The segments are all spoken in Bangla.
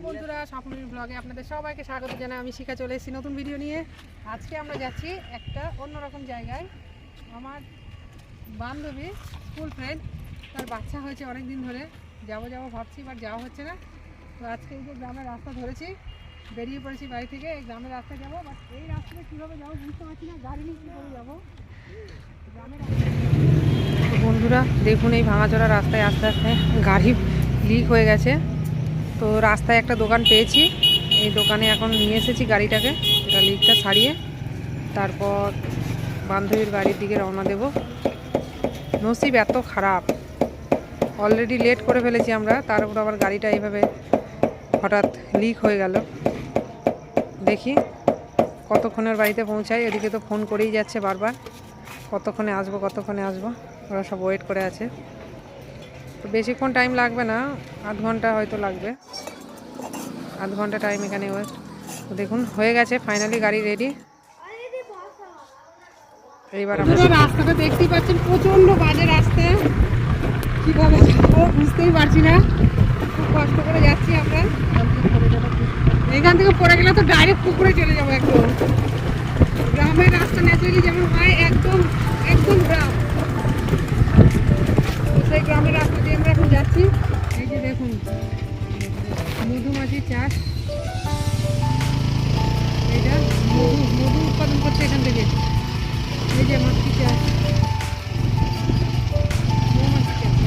বন্ধুরা, স্বপ্ননীল ব্লগে আপনাদের সবাইকে স্বাগত জানাই। আমি শিখা চলে এসেছি নতুন ভিডিও নিয়ে। আজকে আমরা যাচ্ছি একটা অন্যরকম জায়গায়। আমার বান্ধবী স্কুল ফ্রেন্ড, তার বাচ্চা হয়েছে অনেক দিন ধরে। যাবো ভাবছি, বাট যাওয়া হচ্ছে না। তো আজকে এই যে গ্রামের রাস্তা ধরেছি, বেরিয়ে পড়েছি বাড়ি থেকে। এই গ্রামের রাস্তায় যাবো, বাট এই রাস্তাটা কীভাবে যাবো বুঝতে পারছি না। গাড়ি নিয়ে কী করে যাবো গ্রামের রাস্তায়। বন্ধুরা দেখুন, এই ভাঙাচোরা রাস্তায় আস্তে আস্তে গাড়ি লিক হয়ে গেছে। তো রাস্তায় একটা দোকান পেয়েছি, এই দোকানে এখন নিয়ে এসেছি গাড়িটাকে, এটা লিকটা সারিয়ে তারপর বান্ধবীর বাড়ির দিকে রওনা দেব। নসিব এত খারাপ, অলরেডি লেট করে ফেলেছি আমরা, তার উপর আবার গাড়িটা এইভাবে হঠাৎ লিক হয়ে গেল। দেখি কতক্ষণের বাড়িতে পৌঁছাই। এদিকে তো ফোন করেই যাচ্ছে বারবার, কতক্ষণে আসবো কতক্ষণে আসবো, ওরা সব ওয়েট করে আছে। তো বেশিক্ষণ টাইম লাগবে না, আধ ঘন্টা হয়তো লাগবে, আধ ঘন্টা টাইম এখানে ওয়েট। তো দেখুন হয়ে গেছে, ফাইনালি গাড়ি রেডি। এইবার আমরা রাস্তাটা দেখতেই পাচ্ছেন, প্রচণ্ড বাজে রাস্তা, কীভাবে যাবো বুঝতেই পারছি না। খুব কষ্ট করে যাচ্ছি আমরা। এখান থেকে পড়ে গেলে তো ডাইরেক্ট পুকুরে চলে যাবো একদম। গ্রামের রাস্তা ন্যাচারালি যেমন হয়, একদম একদম গ্রাম, সেই গ্রামের রাস্তা দিয়ে আমরা এখন যাচ্ছি। এই যে দেখুন মধুমাছির চাষ, এইটা মধু উৎপাদন করছে এখান থেকে। এই যে মাছি চাষ, মৌমাছি চাষ,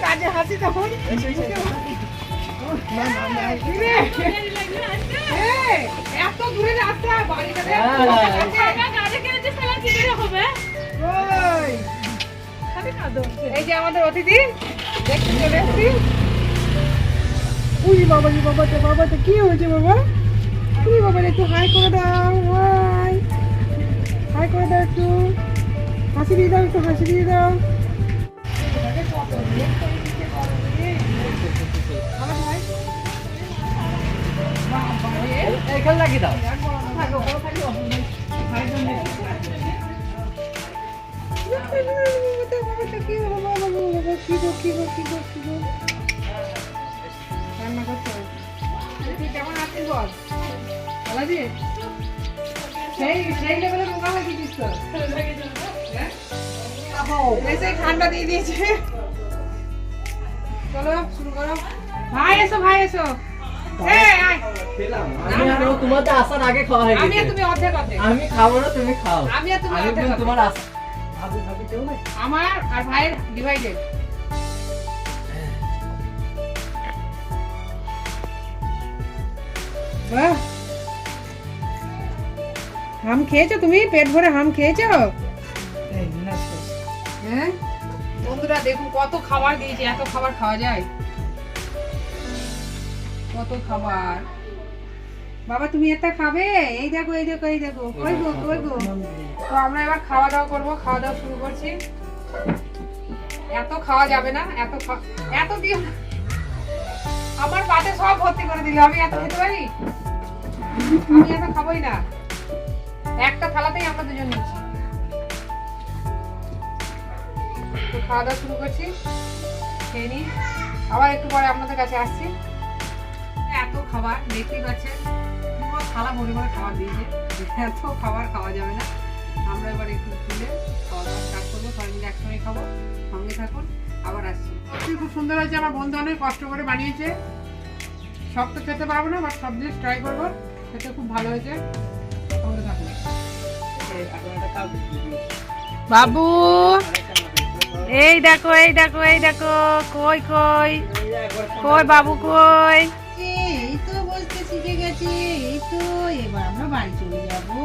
কাজে হাসি তখন এত দূরে রাস্তা, এই যে আমাদের অতিথি দেখতে চলে এসছি। উই বাবাজি, বাবাটা কি হয়েছে বাবা? তুমি বাবা একটু হাই করে দাও, হাই করে দাও, একটু হাসি দিয়ে দাও, একটু হাসি দিয়ে দাও। রান্না করতে হবে। তুই কেমন আছিস বল? ভালো আছিস? সেই লেভেলে মোকা লাগিয়েছিস তো, এসে ঠান্ডা দিয়ে দিয়েছে। চলো শুরু করো। ভাই এসো, ভাই এসো। তোমাদের আসার আগে খাওয়া হয়ে গেছে। আমি আর তুমি অর্ধেক অর্ধেক। আমি খাবো না, তুমি খাও। আমি আর তুমি অর্ধেক অর্ধেক। তোমার আসা আমার আর ভাইয়ের ডিভাইডেড। বাহ, হাম খেয়েছো তুমি? পেট ভরে হাম খেয়েছো? হ্যাঁ বন্ধুরা দেখুন কত খাবার দিয়েছে, এত খাবার খাওয়া যায়? কত খাবার। বাবা তুমি একটা খাবে? এই দেখো এই দেখো এই দেখো, কই গো কই গো। তো আমরা এবার খাওয়া দাওয়া করবো, খাওয়া দাওয়া শুরু করছি। এত খাওয়া যাবে না, এত দিও না। আমার পাতে সব ভর্তি করে দিল, আমি এত খেতে পারি? আমি এত খাবোই না, একটা থালাতেই আমরা দুজন নিচ্ছি। তো খাওয়া দাওয়া শুরু করছি, খেয়ে নিই, আবার একটু পরে আপনাদের কাছে আসছি। এত খাবার দেখতেই পাচ্ছেন, পুরো থালা ভরে ভরে খাবার দিয়েছে। এত খাবার খাওয়া যাবে না। আমরা এবার একটু তুলে খাওয়া দাওয়া স্টার্ট করবো, সবাই মিলে একসঙ্গে খাবো। সঙ্গে থাকুন, আবার আসছি। খুব সুন্দর হয়েছে, আমার বন্ধু অনেক কষ্ট করে বানিয়েছে। সব তো খেতে পারবো না, বাট সব জিনিস ট্রাই করবো, খেতে খুব ভালো হয়েছে। সঙ্গে থাকুন। বাবু এই দেখো এই দেখো এই দেখো, কই কই কই বাবু কই? এই তো বলতে শিখে গেছি, এই তো এবার আমরা বাড়ি চলে যাবো।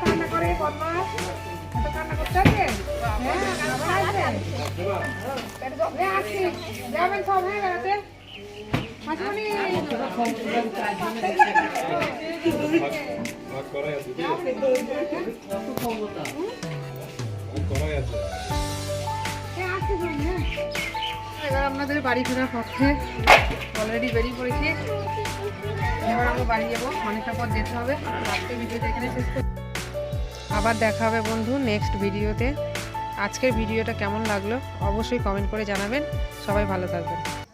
কান্না করে বদমাস, এত কান্না করতে আসছি যাবেন সব হয়ে গেছে মাসুমণি এবার আপনাদের বাড়ি ফেরার পক্ষে অলরেডি বেরিয়ে পড়েছি। এবার আমরা বাড়ি যাবো, অনেকটা পর যেতে হবে। আজকে ভিডিওটা এখানে শেষ করছি। আবার দেখা হবে বন্ধু নেক্সট ভিডিওতে। আজকের ভিডিওটা কেমন লাগলো অবশ্যই কমেন্ট করে জানাবেন। সবাই ভালো থাকবেন।